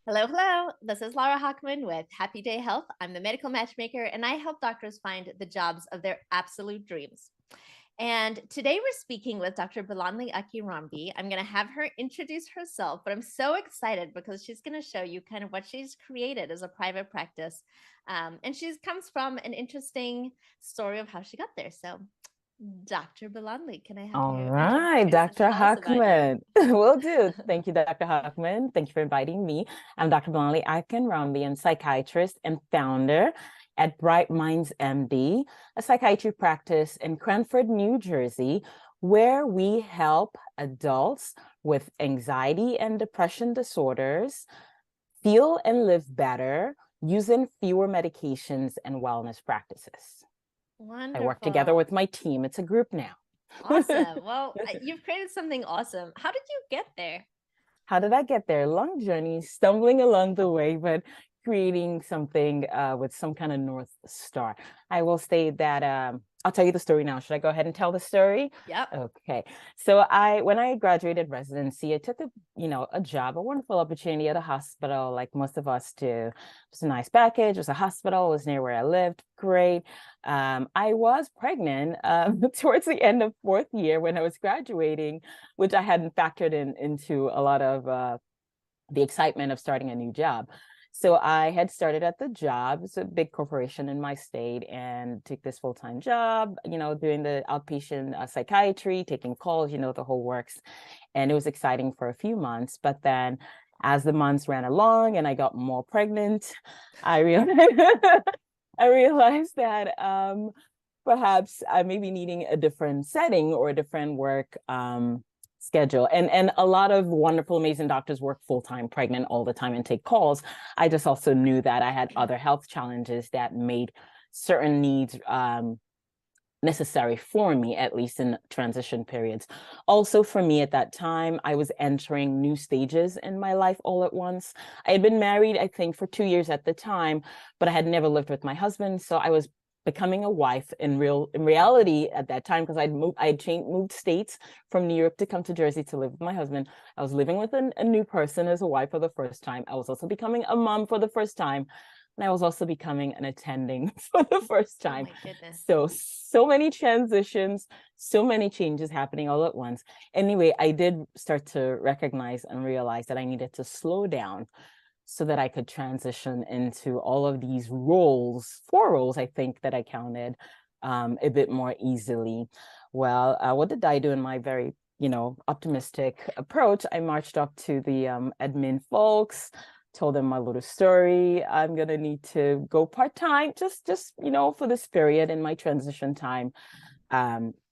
Hello, hello. This is Laura Hockman with Happy Day Health. I'm the medical matchmaker, and I help doctors find the jobs of their absolute dreams. And today we're speaking with Dr. Bolanle Akinronbi. I'm going to have her introduce herself, but I'm so excited because she's going to show you kind of what she's created as a private practice. And she comes from an interesting story of how she got there. So, Dr. Bolanle, can I have All you right, introduce and Dr. tell us about you? Hockman. Will do. Thank you, Dr. Hockman. Thank you for inviting me. I'm Dr. Bolanle Akinronbi, I'm psychiatrist and founder at BrightMindsMD, a psychiatry practice in Cranford, New Jersey, where we help adults with anxiety and depression disorders feel and live better using fewer medications and wellness practices. I work together Wonderful. with my team. It's a group now. Awesome. Well, you've created something awesome. How did you get there? How did I get there? Long journey, stumbling along the way, but creating something with some kind of North Star. I will say that I'll tell you the story now. Should I go ahead and tell the story? Yep. Okay. So when I graduated residency, I took a job, a wonderful opportunity at a hospital, like most of us do. It was a nice package. It was a hospital. It was near where I lived. Great. I was pregnant towards the end of fourth year when I was graduating, which I hadn't factored into a lot of the excitement of starting a new job. So I had started at the job. It's a big corporation in my state and took this full-time job, doing the outpatient psychiatry, taking calls, the whole works. And it was exciting for a few months. But then as the months ran along and I got more pregnant, I realized, I realized that perhaps I may be needing a different setting or a different work schedule. And a lot of wonderful, amazing doctors work full-time pregnant all the time and take calls. I just also knew that I had other health challenges that made certain needs necessary for me, at least in transition periods. Also, for me at that time, I was entering new stages in my life all at once. I had been married, I think, for 2 years at the time, but I had never lived with my husband. So I was becoming a wife in reality at that time, because moved states from New York to come to Jersey to live with my husband. I was living with a new person as a wife for the first time. I was also becoming a mom for the first time. And I was also becoming an attending for the first Oh time. my goodness. So many transitions, so many changes happening all at once. Anyway, I did start to recognize and realize that I needed to slow down so that I could transition into all of these roles, 4 roles, I think, that I counted a bit more easily. Well, what did I do in my very, optimistic approach? I marched up to the admin folks, told them my little story. I'm gonna need to go part-time, just for this period in my transition time.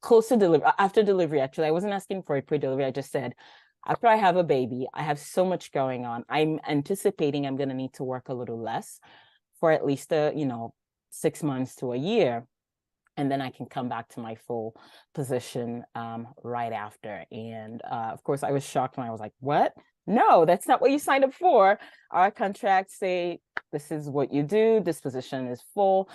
Close to delivery, after delivery, actually, I wasn't asking for a pre-delivery. I just said, after I have a baby, I have so much going on. I'm anticipating I'm going to need to work a little less for at least 6 months to a year. And then I can come back to my full position right after. And of course, I was shocked when I was like, what? No, that's not what you signed up for. Our contracts say this is what you do. This position is full.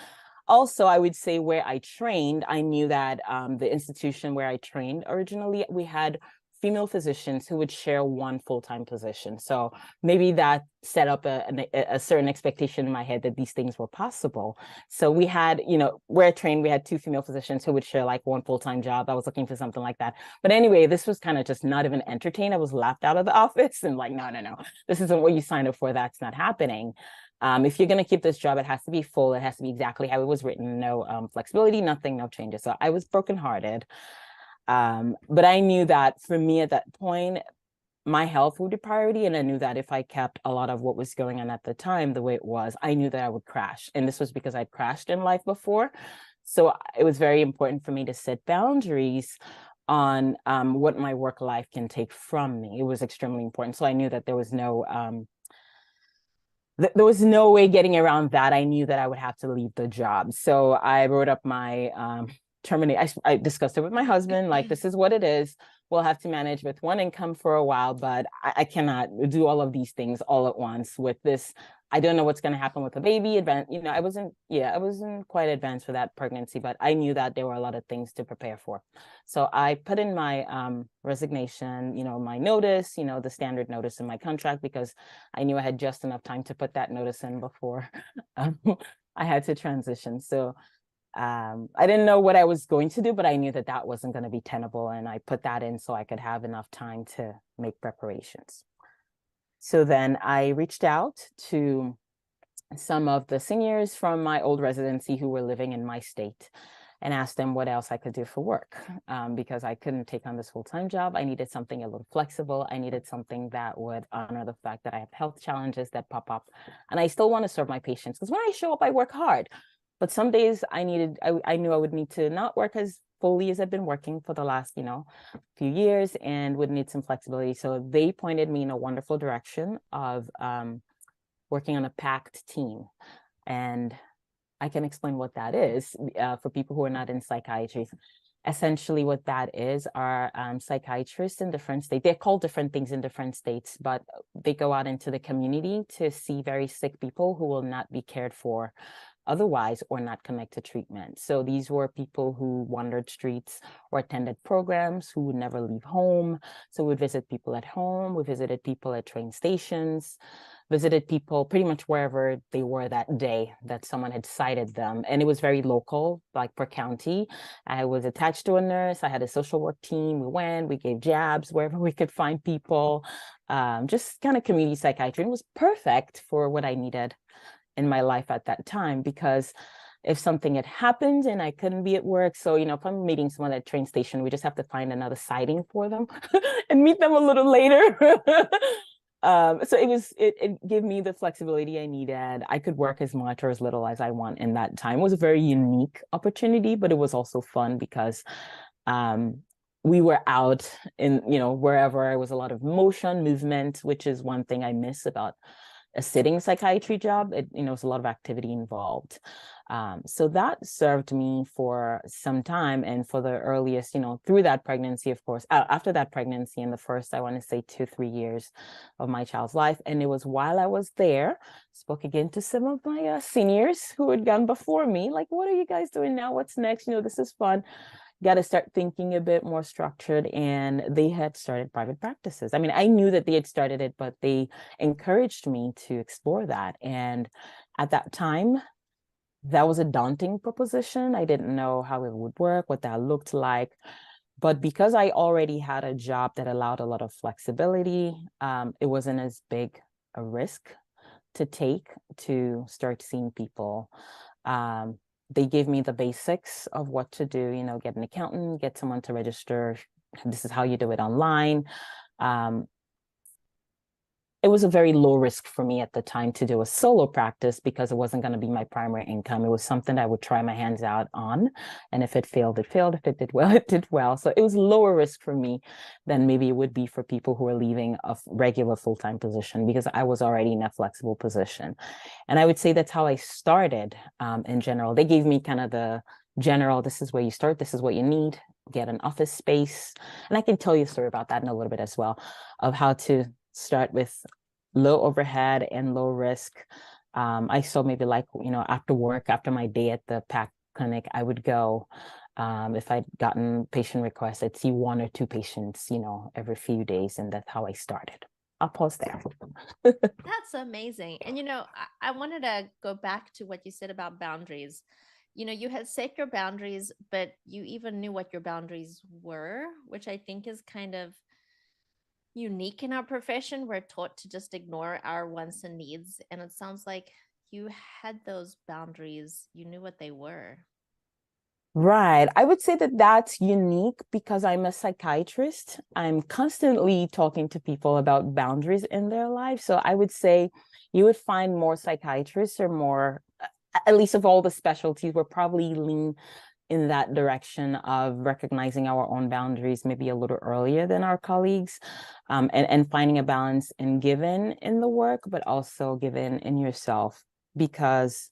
Also, I would say where I trained, I knew that the institution where I trained originally, we had female physicians who would share one full-time position. So maybe that set up a certain expectation in my head that these things were possible. So we had, where I trained, we had 2 female physicians who would share like one full-time job. I was looking for something like that. But anyway, this was kind of just not even entertained. I was laughed out of the office and like, no, this isn't what you signed up for. That's not happening. If you're going to keep this job, it has to be full. It has to be exactly how it was written. No flexibility, nothing, no changes. So I was brokenhearted. But I knew that for me at that point, my health would be priority. And I knew that if I kept a lot of what was going on at the time the way it was, I knew that I would crash. And this was because I'd crashed in life before. So it was very important for me to set boundaries on what my work life can take from me. It was extremely important. So I knew that there was no way getting around that. I knew that I would have to leave the job. So I wrote up my terminate. I discussed it with my husband, like, this is what it is. We'll have to manage with one income for a while, but I cannot do all of these things all at once with this I don't know what's going to happen with the baby. I wasn't quite advanced for that pregnancy, but I knew that there were a lot of things to prepare for. So I put in my resignation, my notice, the standard notice in my contract, because I knew I had just enough time to put that notice in before I had to transition. So I didn't know what I was going to do, but I knew that that wasn't going to be tenable. And I put that in so I could have enough time to make preparations. So then I reached out to some of the seniors from my old residency who were living in my state and asked them what else I could do for work, because I couldn't take on this full-time job. I needed something a little flexible. I needed something that would honor the fact that I have health challenges that pop up, and I still want to serve my patients, because when I show up, I work hard. But some days I knew I would need to not work as fully as I've been working for the last, few years, and would need some flexibility. So they pointed me in a wonderful direction of working on a packed team. And I can explain what that is for people who are not in psychiatry. Essentially, what that is are psychiatrists in different states. They're called different things in different states, but they go out into the community to see very sick people who will not be cared for otherwise or not connect to treatment. So these were people who wandered streets or attended programs, who would never leave home. So we visit people at home, we visited people at train stations, visited people pretty much wherever they were that day that someone had cited them. And it was very local, like per county. I was attached to a nurse. I had a social work team. We gave jabs wherever we could find people, just kind of community psychiatry. It was perfect for what I needed in my life at that time, because if something had happened and I couldn't be at work, so if I'm meeting someone at a train station, we just have to find another siding for them and meet them a little later. So it gave me the flexibility I needed. I could work as much or as little as I want in that time. It was a very unique opportunity, but it was also fun because we were out in, wherever. There was a lot of motion, movement, which is one thing I miss about a sitting psychiatry job. It's a lot of activity involved. So that served me for some time, and for the earliest, through that pregnancy, of course, after that pregnancy, in the first, I want to say 2-3 years of my child's life. And it was while I was there, spoke again to some of my seniors who had gone before me, like, what are you guys doing now? What's next? This is fun. Got to start thinking a bit more structured. And they had started private practices. I mean, I knew that they had started it, but they encouraged me to explore that. And at that time, that was a daunting proposition. I didn't know how it would work, what that looked like. But because I already had a job that allowed a lot of flexibility, it wasn't as big a risk to take to start seeing people. They gave me the basics of what to do, get an accountant, get someone to register. This is how you do it online. It was a very low risk for me at the time to do a solo practice, because it wasn't going to be my primary income. It was something I would try my hands out on. And if it failed, it failed. If it did well, it did well. So it was lower risk for me than maybe it would be for people who are leaving a regular full-time position, because I was already in a flexible position. And I would say that's how I started in general. They gave me kind of the general, this is where you start, this is what you need, get an office space. And I can tell you a story about that in a little bit as well, of how to start with low overhead and low risk. I saw maybe after work, after my day at the PAC clinic, I would go, if I'd gotten patient requests, I'd see 1 or 2 patients, every few days. And that's how I started. I'll pause there. That's amazing. And, I wanted to go back to what you said about boundaries. You had set your boundaries, but you even knew what your boundaries were, which I think is kind of unique in our profession. We're taught to just ignore our wants and needs. And it sounds like you had those boundaries. You knew what they were. Right. I would say that that's unique because I'm a psychiatrist. I'm constantly talking to people about boundaries in their life. So I would say you would find more psychiatrists, or more, at least of all the specialties, we're probably lean in that direction of recognizing our own boundaries maybe a little earlier than our colleagues, and finding a balance in giving in the work, but also giving in yourself. Because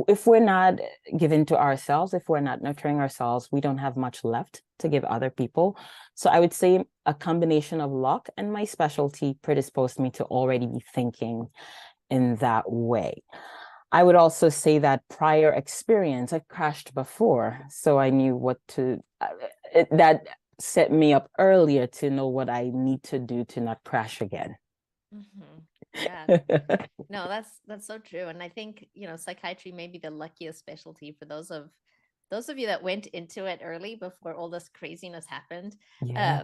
if we're not giving to ourselves, if we're not nurturing ourselves, we don't have much left to give other people. So I would say a combination of luck and my specialty predisposed me to already be thinking in that way. I would also say that prior experience, I crashed before, so I knew what to, that set me up earlier to know what I need to do to not crash again. Yeah. No, that's so true. And I think, psychiatry may be the luckiest specialty for those of you that went into it early before all this craziness happened. Yeah.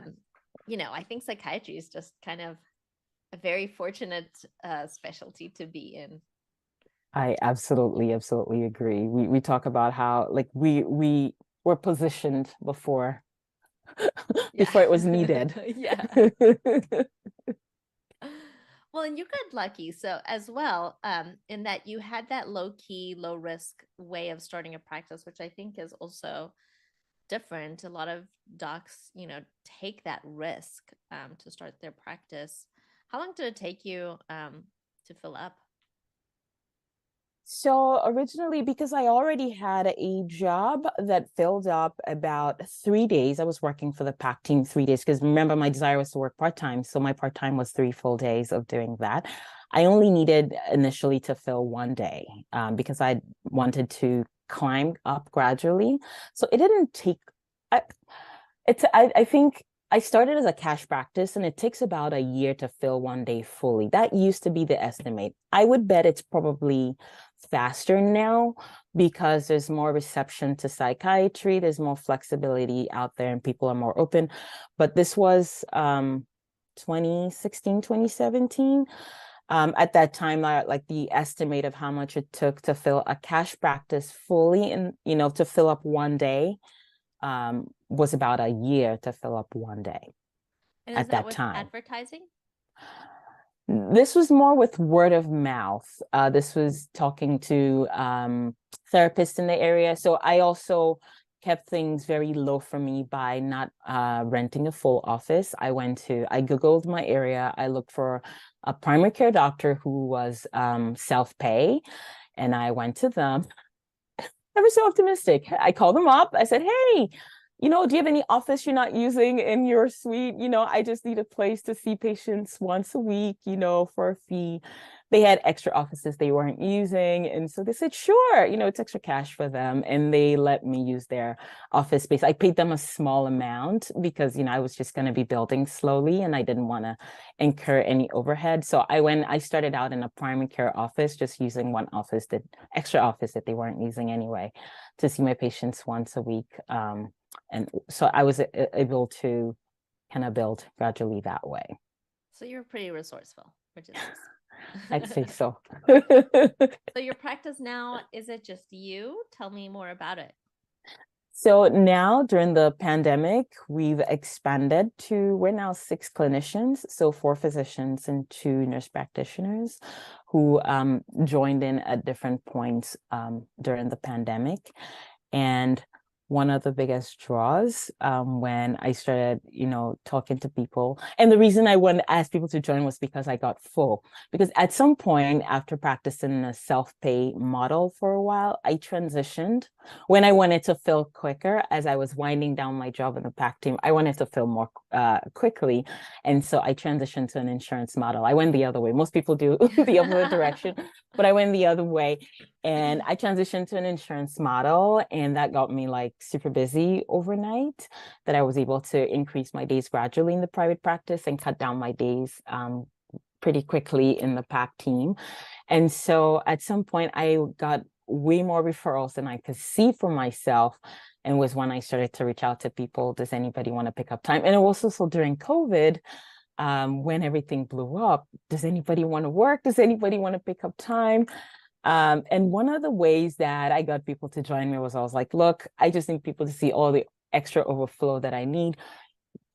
I think psychiatry is just kind of a very fortunate specialty to be in. I absolutely agree. We talk about how like we were positioned before before it was needed. Yeah. Well, and you got lucky. So as well, in that you had that low key, low risk way of starting a practice, which I think is also different. A lot of docs, take that risk to start their practice. How long did it take you to fill up? So originally, because I already had a job that filled up about 3 days, I was working for the PAC team 3 days, because remember, my desire was to work part-time. So my part-time was 3 full days of doing that. I only needed initially to fill 1 day because I wanted to climb up gradually. So it didn't take, I think I started as a cash practice, and it takes about a year to fill 1 day fully. That used to be the estimate. I would bet it's probably faster now because there's more reception to psychiatry. There's more flexibility out there and people are more open. But this was 2016, 2017. At that time, like the estimate of how much it took to fill a cash practice fully and, to fill up 1 day was about a year to fill up 1 day And is at that that with time. advertising? This was more with word of mouth. This was talking to therapists in the area. So I also kept things very low for me by not renting a full office. I Googled my area. I looked for a primary care doctor who was self-pay, and I went to them. I was so optimistic. I called them up. I said, hey, do you have any office you're not using in your suite? I just need a place to see patients once a week, for a fee. They had extra offices they weren't using. And so they said, sure, it's extra cash for them. And they let me use their office space. I paid them a small amount because, I was just going to be building slowly and I didn't want to incur any overhead. So I started out in a primary care office, just using one office, that extra office that they weren't using anyway, to see my patients once a week. And so I was able to kind of build gradually that way. So you're pretty resourceful, which is nice. I'd say so. So your practice now, is it just you? Tell me more about it. So now during the pandemic, we've expanded we're now 6 clinicians, so 4 physicians and 2 nurse practitioners who joined in at different points during the pandemic. And one of the biggest draws when I started, talking to people. And the reason I wanted to ask people to join was because I got full. Because at some point after practicing a self-pay model for a while, I transitioned when I wanted to fill quicker. As I was winding down my job in the PAC team, I wanted to fill more quickly. And so I transitioned to an insurance model. I went the other way. Most people do the other direction, but I went the other way. And I transitioned to an insurance model, and that got me like super busy overnight, that I was able to increase my days gradually in the private practice and cut down my days pretty quickly in the PAC team. And so at some point I got way more referrals than I could see for myself, and was when I started to reach out to people. Does anybody want to pick up time? And it was also during COVID, when everything blew up. Does anybody want to work? Does anybody want to pick up time? And one of the ways that I got people to join me was, I was like, look, I just need people to see all the extra overflow that I need.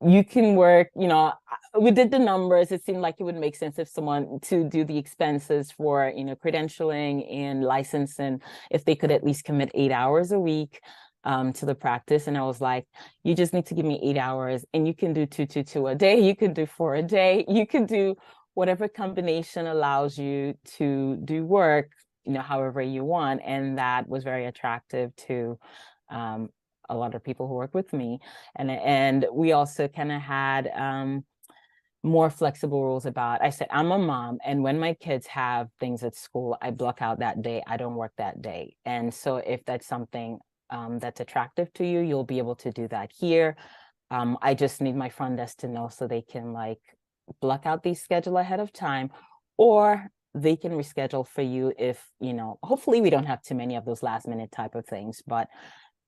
You can work, we did the numbers. It seemed like it would make sense if someone to do the expenses for, credentialing and licensing, if they could at least commit 8 hours a week to the practice. And I was like, you just need to give me 8 hours, and you can do 2 a day. You can do 4 a day. You can do whatever combination allows you to do work, however you want. And that was very attractive to a lot of people who work with me. And we also kind of had more flexible rules about, I said, I'm a mom, and when my kids have things at school, I block out that day. I don't work that day. And so if that's something that's attractive to you, you'll be able to do that here. I just need my front desk to know so they can like block out the schedule ahead of time, or they can reschedule for you if, hopefully we don't have too many of those last minute type of things, but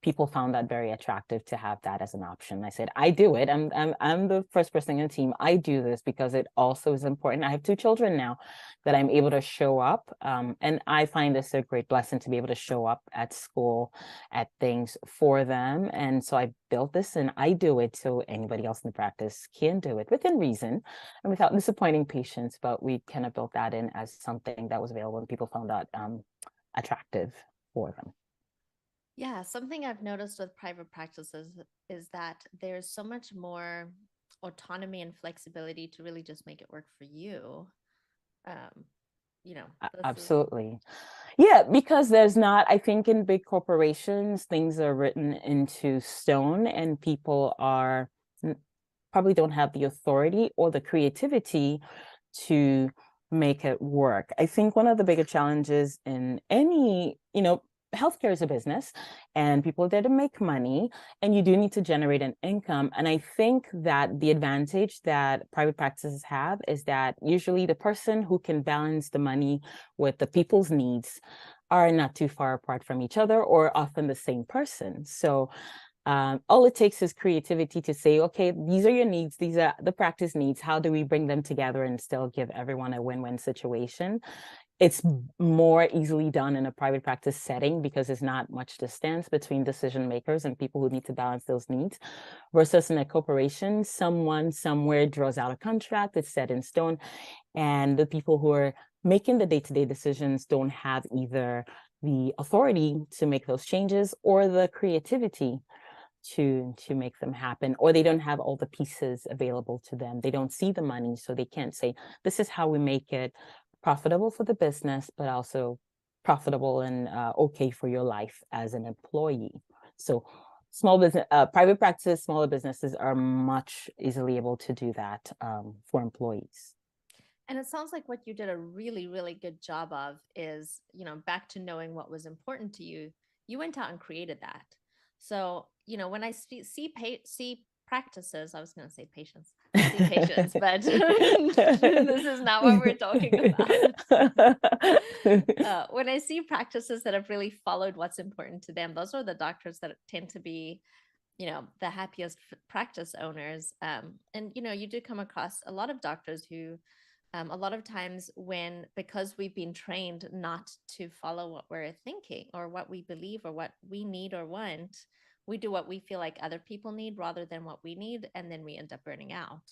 people found that very attractive to have that as an option. I said, I do it. I'm the first person in the team. I do this because it also is important. I have 2 children now that I'm able to show up. And I find this a great blessing to be able to show up at school, at things for them. And so I built this and I do it so anybody else in the practice can do it within reason and without disappointing patients. But we kind of built that in as something that was available and people found that attractive for them. Yeah, something I've noticed with private practices is that there's so much more autonomy and flexibility to really just make it work for you. Um, Absolutely. Yeah, because there's not, I think in big corporations, things are written into stone and people probably don't have the authority or the creativity to make it work. I think one of the bigger challenges in any, healthcare is a business and people are there to make money and you do need to generate an income. And I think that the advantage that private practices have is that usually the person who can balance the money with the people's needs are not too far apart from each other or often the same person. So all it takes is creativity to say, okay, these are your needs. These are the practice needs. How do we bring them together and still give everyone a win-win situation? It's more easily done in a private practice setting because there's not much distance between decision makers and people who need to balance those needs, versus in a corporation, someone somewhere draws out a contract, it's set in stone, and the people who are making the day-to-day decisions don't have either the authority to make those changes or the creativity to make them happen, or they don't have all the pieces available to them. They don't see the money, so they can't say, this is how we make it profitable for the business, but also profitable and okay for your life as an employee. So small business, private practice, smaller businesses are much easily able to do that for employees. And it sounds like what you did a really, really good job of is, back to knowing what was important to you. You went out and created that. So, when I see practices, I was going to say patients, I see patients, but this is not what we're talking about. When I see practices that have really followed what's important to them, those are the doctors that tend to be, the happiest practice owners. And, you do come across a lot of doctors who, a lot of times because we've been trained not to follow what we're thinking or what we believe or what we need or want, we do what we feel like other people need rather than what we need. And then we end up burning out.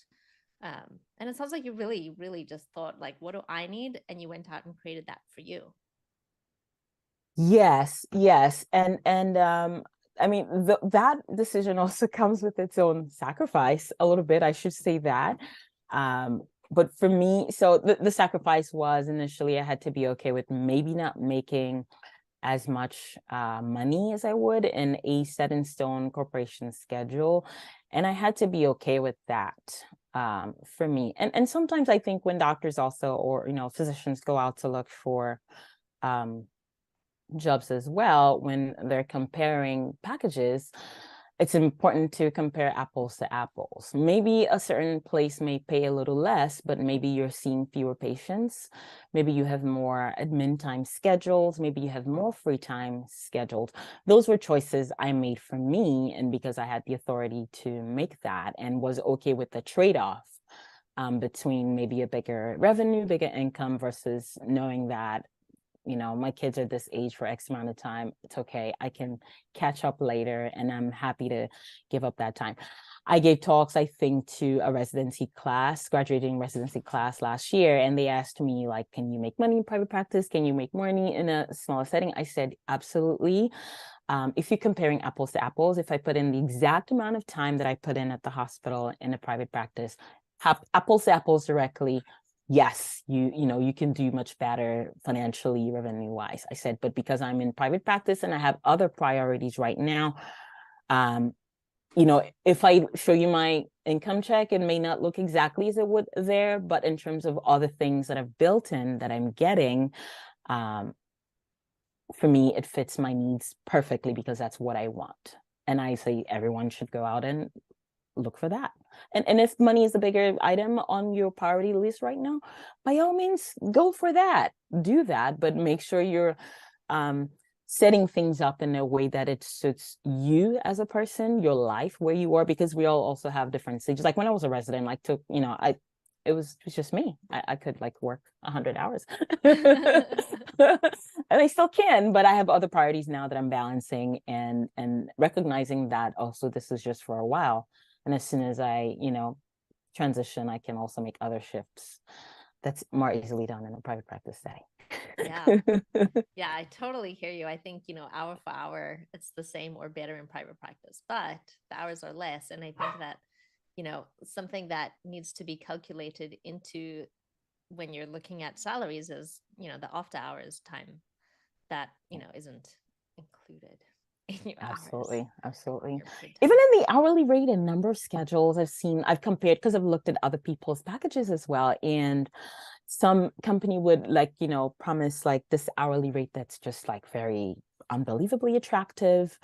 And it sounds like you really, really just thought like, what do I need? And you went out and created that for you. Yes. And I mean, that decision also comes with its own sacrifice a little bit, I should say that. But for me, so the sacrifice was initially I had to be okay with maybe not making as much money as I would in a set in stone corporation schedule. And I had to be okay with that for me. And sometimes I think when doctors also, or, physicians go out to look for jobs as well, when they're comparing packages, it's important to compare apples to apples. Maybe a certain place may pay a little less, but maybe you're seeing fewer patients. Maybe you have more admin time scheduled. Maybe you have more free time scheduled. Those were choices I made for me. And because I had the authority to make that and was okay with the trade-off between maybe a bigger revenue, bigger income versus knowing that my kids are this age for X amount of time. It's okay. I can catch up later and I'm happy to give up that time. I gave talks, I think, to a graduating residency class last year. And they asked me, like, can you make money in private practice? Can you make money in a smaller setting? I said, absolutely. If you're comparing apples to apples, if I put in the exact amount of time that I put in at the hospital in a private practice, apples to apples directly, yes, you can do much better financially, revenue wise. I said, but because I'm in private practice and I have other priorities right now, if I show you my income check, it may not look exactly as it would there, but in terms of all the things that I've built in that I'm getting, for me, it fits my needs perfectly because that's what I want. And I say everyone should go out and look for that. And if money is a bigger item on your priority list right now, by all means, go for that. Do that, but make sure you're setting things up in a way that it suits you as a person, your life, where you are, because we all also have different stages. Like when I was a resident, like it was just me. I could like work 100 hours and I still can, but I have other priorities now that I'm balancing and recognizing that also this is just for a while. And as soon as I, transition, I can also make other shifts that's more easily done in a private practice setting. Yeah, I totally hear you. I think, hour for hour, it's the same or better in private practice, but the hours are less. And I think that, something that needs to be calculated into when you're looking at salaries is, the after hours time that, isn't included in your Absolutely. hours. Absolutely. Even in the hourly rate and number of schedules I've compared because I've looked at other people's packages as well. And some company would promise like this hourly rate that's just like very unbelievably attractive.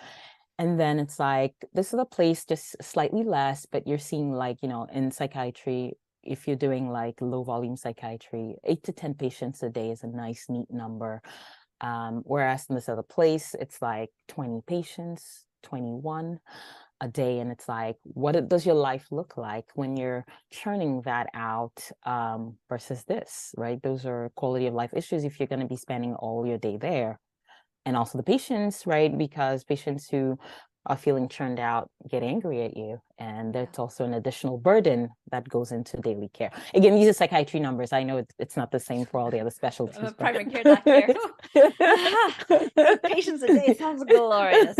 And then it's like, this is a place just slightly less, but you're seeing like, in psychiatry, if you're doing like low volume psychiatry, 8 to 10 patients a day is a nice, neat number. Whereas in this other place, it's like 20 patients, 21 a day. And it's like, what does your life look like when you're churning that out versus this, right? Those are quality of life issues if you're going to be spending all your day there. And also the patients, right? Because patients who are feeling churned out get angry at you. And that's also an additional burden that goes into daily care. Again, these are psychiatry numbers. I know it's not the same for all the other specialties. I'm a primary care doctor. Patients a day sounds glorious.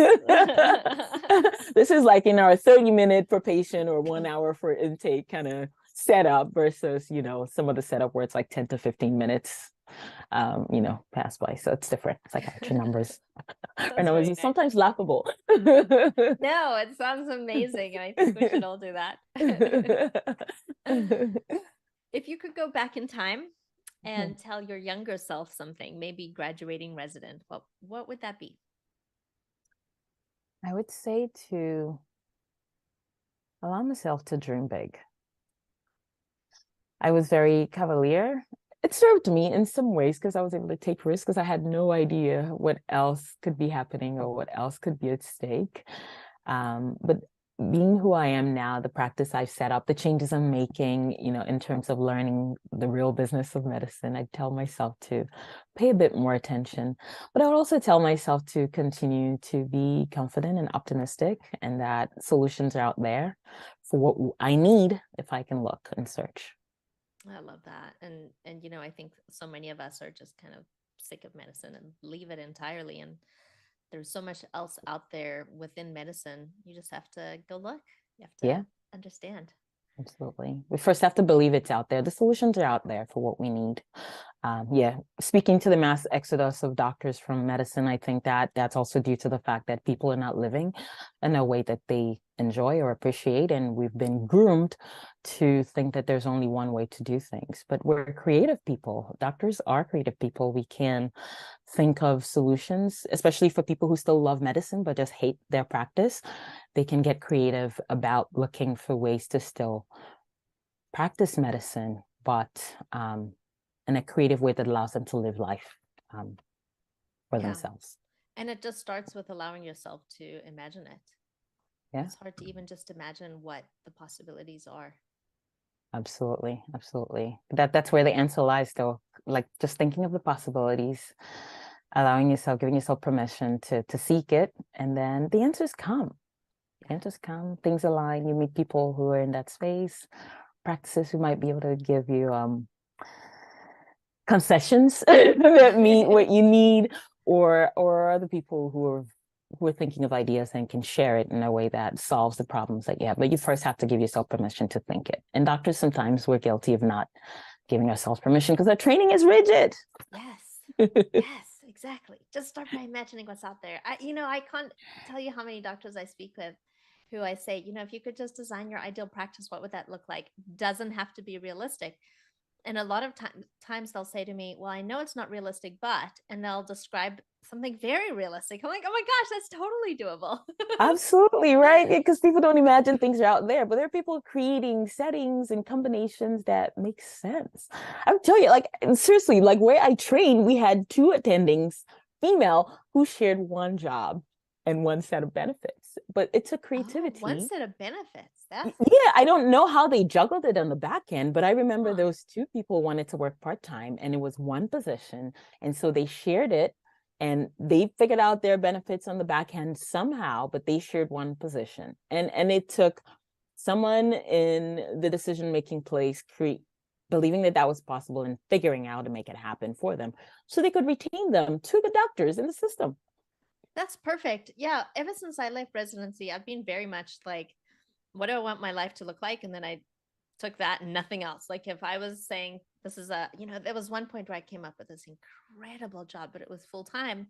This is like in our 30-minute per patient or 1 hour for intake kind of setup versus, some of the setup where it's like 10 to 15 minutes. Pass by. So it's different. Psychiatry numbers. I know it's sometimes laughable. No, it sounds amazing. And I think we should all do that. If you could go back in time and tell your younger self something, maybe graduating resident, what would that be? I would say to allow myself to dream big. I was very cavalier. It served me in some ways because I was able to take risks because I had no idea what else could be happening or what else could be at stake. But being who I am now, the practice I've set up, the changes I'm making, in terms of learning the real business of medicine, I tell myself to pay a bit more attention. But I would also tell myself to continue to be confident and optimistic and that solutions are out there for what I need if I can look and search. I love that. And I think so many of us are just kind of sick of medicine and leave it entirely. And there's so much else out there within medicine. You just have to go look. You have to understand. Absolutely. We first have to believe it's out there. The solutions are out there for what we need. Speaking to the mass exodus of doctors from medicine, I think that that's also due to the fact that people are not living in a way that they enjoy or appreciate. And we've been groomed to think that there's only one way to do things. But we're creative people. Doctors are creative people. We can think of solutions, especially for people who still love medicine but just hate their practice. They can get creative about looking for ways to still practice medicine, but in a creative way that allows them to live life for themselves. And it just starts with allowing yourself to imagine it. Yeah. It's hard to even just imagine what the possibilities are. Absolutely. Absolutely. That's where the answer lies, though. Like just thinking of the possibilities, allowing yourself, giving yourself permission to seek it. And then the answers come. The answers come, things align. You meet people who are in that space, practices who might be able to give you concessions that meet what you need, or other people who are thinking of ideas and can share it in a way that solves the problems that you have. But you first have to give yourself permission to think it. And doctors, sometimes we're guilty of not giving ourselves permission because our training is rigid. Yes. Yes, exactly. Just start by imagining what's out there. I can't tell you how many doctors I speak with who I say, if you could just design your ideal practice, what would that look like? Doesn't have to be realistic. And a lot of times they'll say to me, well, I know it's not realistic, but, and they'll describe something very realistic. I'm like, oh my gosh, that's totally doable. Absolutely, right? Because people don't imagine things are out there, but there are people creating settings and combinations that make sense. I'm telling you, like, seriously, like where I train, we had 2 attendings, female, who shared one job and one set of benefits. But it took creativity. One set of benefits. Yeah, I don't know how they juggled it on the back end, but I remember Huh. those 2 people wanted to work part-time and it was one position. And so they shared it and they figured out their benefits on the back end somehow, but they shared one position. And it took someone in the decision-making place believing that that was possible and figuring out how to make it happen for them so they could retain them to the doctors in the system. That's perfect. Yeah. Ever since I left residency, I've been very much like, what do I want my life to look like? And then I took that and nothing else. Like if I was saying this is there was one point where I came up with this incredible job, but it was full time.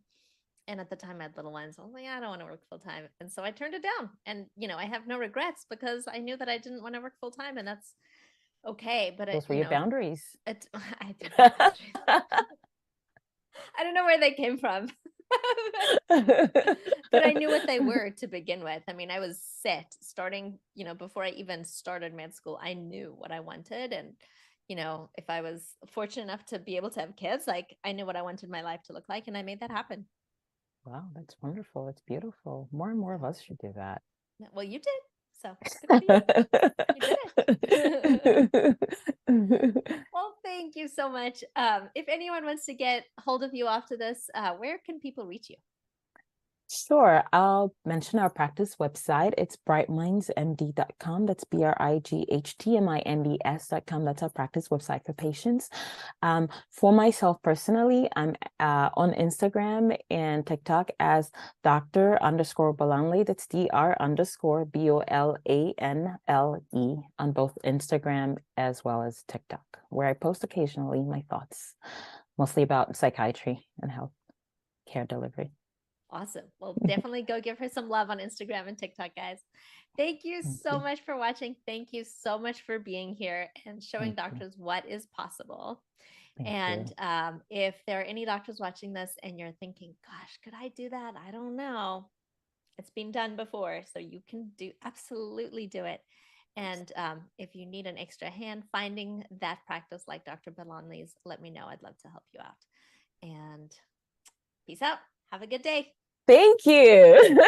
And at the time I had little ones. I was like, I don't want to work full time. And so I turned it down. And, I have no regrets because I knew that I didn't want to work full time, and that's okay. But Those were your boundaries. I did have boundaries. I don't know where they came from. But I knew what they were to begin with. I mean, I was set starting, before I even started med school. I knew what I wanted. And, if I was fortunate enough to be able to have kids, like I knew what I wanted my life to look like, and I made that happen. Wow, that's wonderful. It's beautiful. More and more of us should do that. Well, you did. So good for you. You did it. Well, thank you so much. If anyone wants to get hold of you after this, where can people reach you? Sure. I'll mention our practice website. It's brightmindsmd.com. That's BRIGHTMINDS.com. That's our practice website for patients. For myself personally, I'm on Instagram and TikTok as Dr._Bolanle. That's DR_BOLANLE on both Instagram as well as TikTok, where I post occasionally my thoughts, mostly about psychiatry and health care delivery. Awesome. Well, definitely go give her some love on Instagram and TikTok, guys. Thank you so much for watching. Thank you so much for being here and showing doctors what is possible. And if there are any doctors watching this and you're thinking, gosh, could I do that? I don't know. It's been done before. So you can absolutely do it. And if you need an extra hand finding that practice like Dr. Bolanle's, let me know. I'd love to help you out. And peace out. Have a good day. Thank you.